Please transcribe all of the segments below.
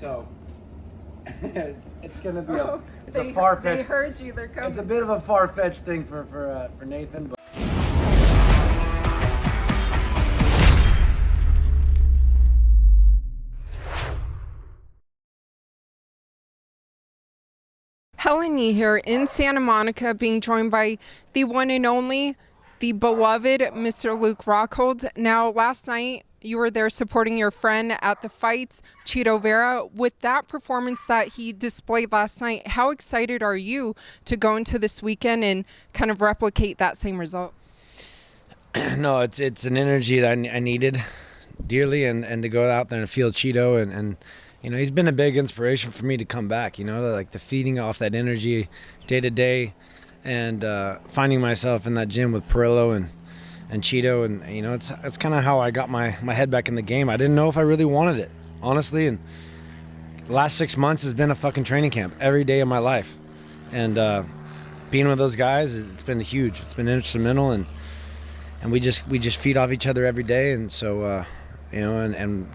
So it's gonna be They a far-fetched. They heard you. They're coming. It's a bit of a far-fetched thing for Nathan. But Helen Yee here in Santa Monica, being joined by the one and only, the beloved Mr. Luke Rockhold. Now, last night you were there supporting your friend at the fights, Chito Vera. With that performance that he displayed last night, how excited are you to go into this weekend and kind of replicate that same result? No, it's an energy that I needed dearly, and to go out there and feel Chito and you know, he's been a big inspiration for me to come back, you know, like the feeding off that energy day to day, and finding myself in that gym with Perillo and Chito, and you know, it's kind of how I got my head back in the game. I didn't know if I really wanted it, honestly, and the last 6 months has been a fucking training camp every day of my life, and being with those guys, it's been huge. It's been instrumental, and we just feed off each other every day, and so you know, and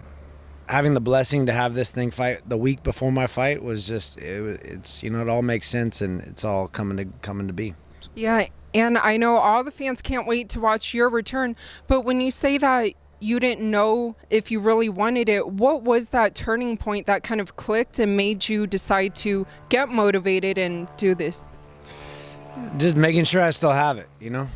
having the blessing to have this thing fight the week before my fight was just it's you know, it all makes sense, and it's all coming to be. Yeah, and I know all the fans can't wait to watch your return, but when you say that you didn't know if you really wanted it, what was that turning point that kind of clicked and made you decide to get motivated and do this? Just making sure I still have it, you know.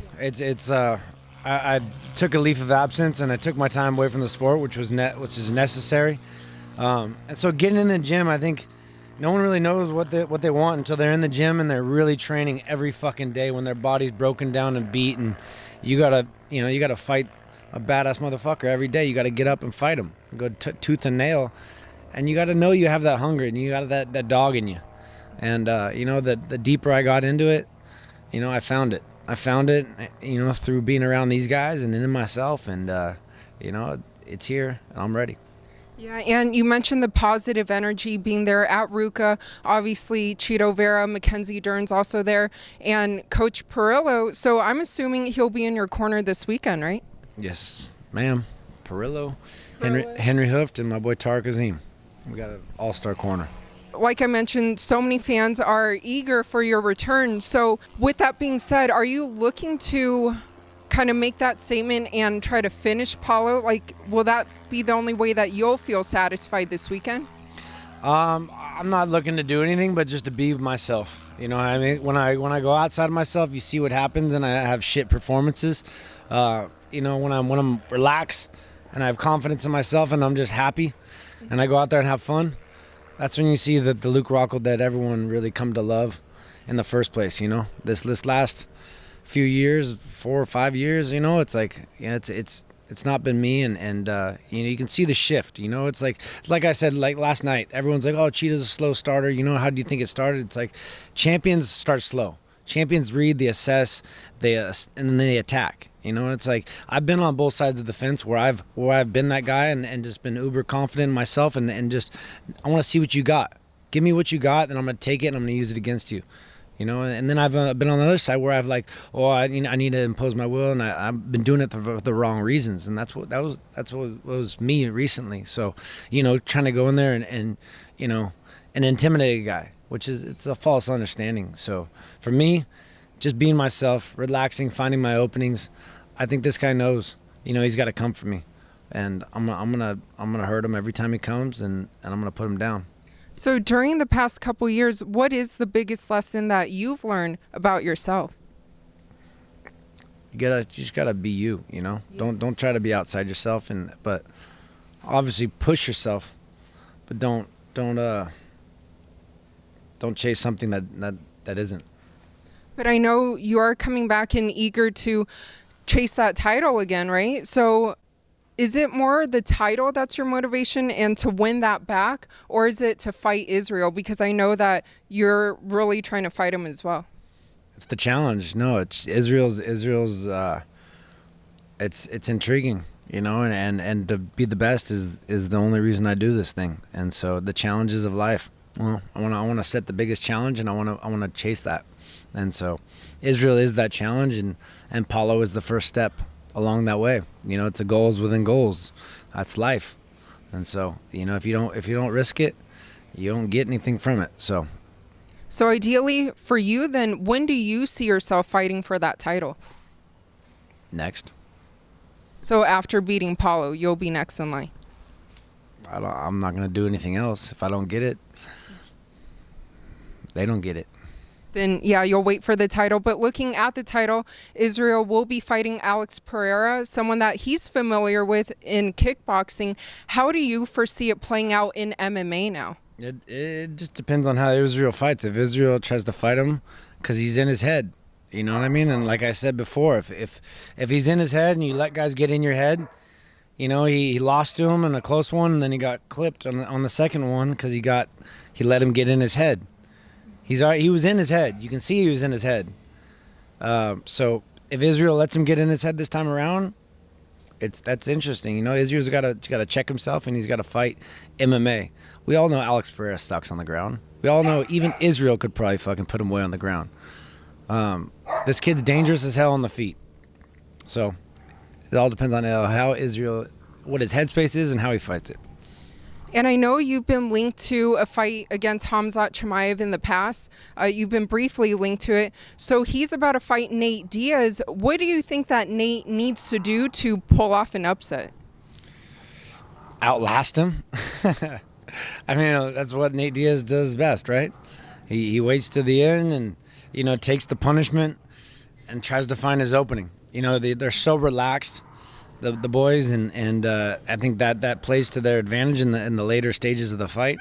I took a leave of absence, and I took my time away from the sport, which is necessary. And so getting in the gym, I think no one really knows what they want until they're in the gym and they're really training every fucking day when their body's broken down and beat, and you gotta fight a badass motherfucker every day. You gotta get up and fight him, go tooth and nail, and you gotta know you have that hunger and you got that dog in you. And you know, the deeper I got into it, you know, I found it, you know, through being around these guys and in myself, and you know, it's here and I'm ready. Yeah, and you mentioned the positive energy being there at Ruka. Obviously, Chito Vera, Mackenzie Dern's also there, and Coach Perillo. So I'm assuming he'll be in your corner this weekend, right? Yes, ma'am. Perillo, Henry Hooft, and my boy Tarek Azim. We got an all-star corner. Like I mentioned, so many fans are eager for your return. So with that being said, are you looking to kind of make that statement and try to finish Paulo? Like, will that be the only way that you'll feel satisfied this weekend? I'm not looking to do anything but just to be myself. You know what I mean? When I go outside of myself, you see what happens, and I have shit performances. You know, when I'm relaxed and I have confidence in myself and I'm just happy and I go out there and have fun, that's when you see that the Luke Rockhold that everyone really come to love in the first place. You know, this last few years, 4 or 5 years, you know, it's like, yeah, it's not been me, and you know, you can see the shift. You know, it's like I said, like last night, everyone's like, oh, Cheetah's a slow starter. You know, how do you think it started? It's like champions start slow. Champions read, they assess, and then they attack. You know, it's like I've been on both sides of the fence where I've been that guy and just been uber confident in myself, and just I want to see what you got. Give me what you got, and I'm gonna take it and I'm gonna use it against you. You know, and then I've been on the other side where I've like, oh, I need to impose my will, and I've been doing it for the wrong reasons, and that's what was me recently. So, you know, trying to go in there and you know, and intimidate a guy, which it's a false understanding. So for me, just being myself, relaxing, finding my openings. I think this guy knows, you know, he's got to come for me, and I'm gonna hurt him every time he comes, and I'm gonna put him down. So during the past couple years, what is the biggest lesson that you've learned about yourself? You just gotta be you, you know. Yeah. Don't try to be outside yourself, but obviously push yourself, but don't chase something that isn't. But I know you are coming back and eager to chase that title again, right? So is it more the title that's your motivation and to win that back, or is it to fight Israel? Because I know that you're really trying to fight him as well. It's the challenge. No, it's Israel's it's intriguing, you know, and to be the best is the only reason I do this thing. And so the challenges of life, well, I want to set the biggest challenge, and I want to chase that. And so Israel is that challenge, and Paulo is the first step along that way. You know, it's a goals within goals. That's life. And so, if you don't risk it, you don't get anything from it. So ideally for you, then, when do you see yourself fighting for that title? next. So after beating Paulo, you'll be next in line. I'm not going to do anything else. If I don't get it, they don't get it. Then, yeah, you'll wait for the title. But looking at the title, Israel will be fighting Alex Pereira, someone that he's familiar with in kickboxing. How do you foresee it playing out in MMA now? It just depends on how Israel fights. If Israel tries to fight him because he's in his head, you know what I mean? And like I said before, if he's in his head and you let guys get in your head, he lost to him in a close one, and then he got clipped on the second one because he let him get in his head. He was in his head. You can see he was in his head. So if Israel lets him get in his head this time around, that's interesting. Israel's got to check himself, and he's got to fight MMA. We all know Alex Pereira sucks on the ground. We all know even Israel could probably fucking put him away on the ground. This kid's dangerous as hell on the feet. So it all depends on how Israel, what his headspace is and how he fights it. And I know you've been linked to a fight against Khamzat Chimaev in the past. You've been briefly linked to it. So he's about to fight Nate Diaz. What do you think that Nate needs to do to pull off an upset? Outlast him. I mean, that's what Nate Diaz does best, right? He waits to the end and, takes the punishment and tries to find his opening. They're so relaxed, the boys, and I think that plays to their advantage in the later stages of the fight.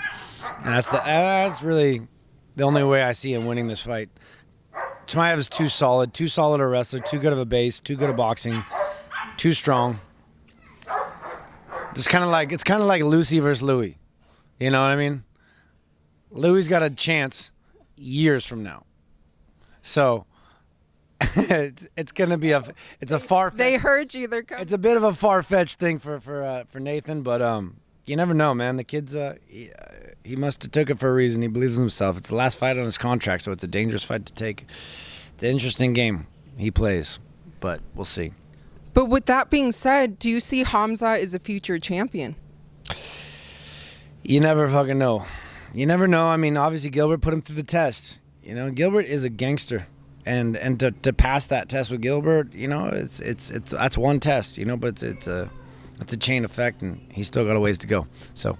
And that's really the only way I see him winning this fight. Chimaev is too solid a wrestler, too good of a base, too good at boxing, too strong. It's kind of like Lucy versus Louis. You know what I mean? Louis got a chance years from now. So it's gonna be it's a far-fetched. They heard you. They're coming. It's a bit of a far-fetched thing for Nathan, but you never know, man. The kid's he must have took it for a reason. He believes in himself. It's the last fight on his contract, so it's a dangerous fight to take. It's an interesting game he plays, but we'll see. But with that being said, do you see Khamzat as a future champion? You never fucking know. You never know. I mean, obviously Gilbert put him through the test. Gilbert is a gangster, and to pass that test with Gilbert, it's that's one test, but it's a chain effect, and he's still got a ways to go. So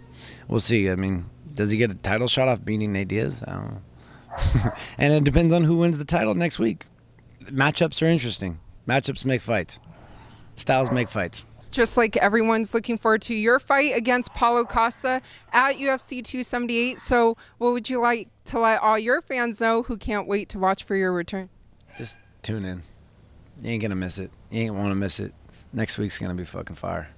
we'll see. I mean, does he get a title shot off beating Nate Diaz? I don't know. And it depends on who wins the title next week. Matchups are interesting. Matchups make fights. Styles make fights. Just like everyone's looking forward to your fight against Paulo Costa at UFC 278. So what would you like to let all your fans know who can't wait to watch for your return? Just tune in. You ain't going to miss it. You ain't want to miss it. Next week's going to be fucking fire.